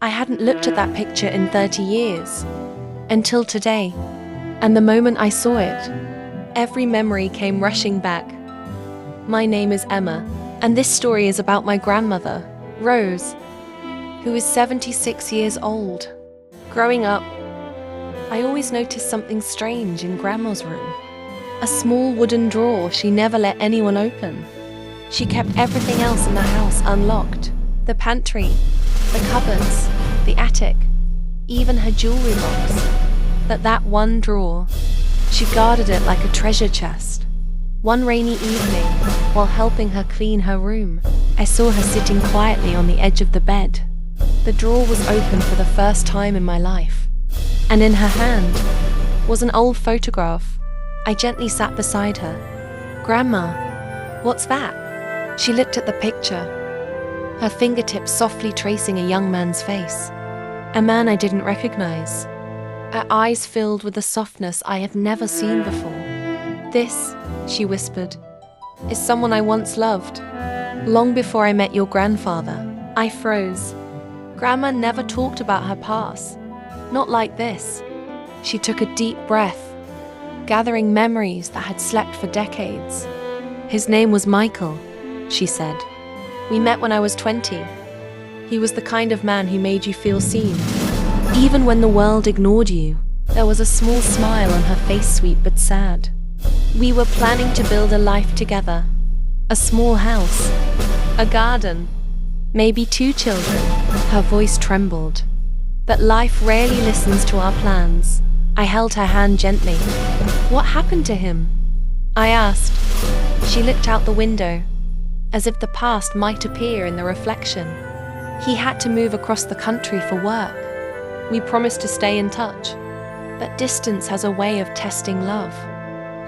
I hadn't looked at that picture in 30 years. Until today. And the moment I saw it, every memory came rushing back. My name is Emma, and this story is about my grandmother, Rose, who is 76 years old. Growing up, I always noticed something strange in Grandma's room. A small wooden drawer she never let anyone open. She kept everything else in the house unlocked. The pantry, the cupboards, the attic, even her jewelry box. But that one drawer, she guarded it like a treasure chest. One rainy evening, while helping her clean her room, I saw her sitting quietly on the edge of the bed. The drawer was open for the first time in my life, and in her hand was an old photograph. I gently sat beside her. "Grandma, what's that?" She looked at the picture, her fingertips softly tracing a young man's face, a man I didn't recognize. Her eyes filled with a softness I had never seen before. "This," she whispered, "is someone I once loved. Long before I met your grandfather." I froze. Grandma never talked about her past. Not like this. She took a deep breath, gathering memories that had slept for decades. "His name was Michael," she said. "We met when I was 20. He was the kind of man who made you feel seen. Even when the world ignored you." There was a small smile on her face, sweet but sad. "We were planning to build a life together. A small house, a garden, maybe 2 children." Her voice trembled. "But life rarely listens to our plans." I held her hand gently. "What happened to him?" I asked. She looked out the window, as if the past might appear in the reflection. "He had to move across the country for work. We promised to stay in touch, but distance has a way of testing love."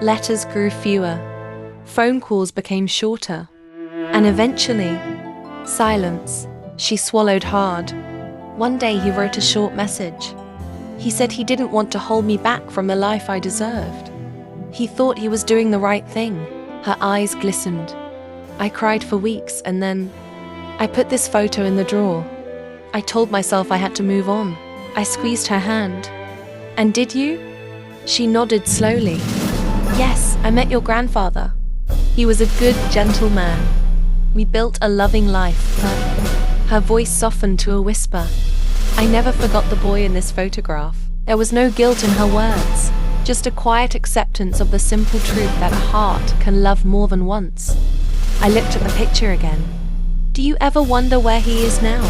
Letters grew fewer, phone calls became shorter, and eventually, silence. She swallowed hard. One day he wrote a short message. He said he didn't want to hold me back from the life I deserved. He thought he was doing the right thing. Her eyes glistened. I cried for weeks, and then I put this photo in the drawer. I told myself I had to move on. I squeezed her hand. "And did you?" She nodded slowly. "Yes, I met your grandfather. He was a good, gentle man. We built a loving life." Her voice softened to a whisper. I never forgot the boy in this photograph. There was no guilt in her words, just a quiet acceptance of the simple truth that a heart can love more than once. I looked at the picture again. "Do you ever wonder where he is now?"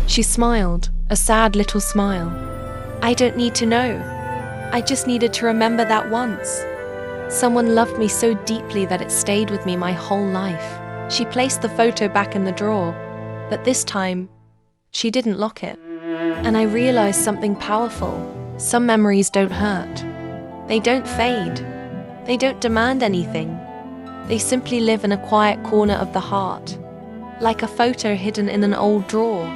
She smiled, a sad little smile. "I don't need to know. I just needed to remember that once. Someone loved me so deeply that it stayed with me my whole life." She placed the photo back in the drawer, but this time, she didn't lock it. And I realized something powerful. Some memories don't hurt. They don't fade. They don't demand anything. They simply live in a quiet corner of the heart, like a photo hidden in an old drawer.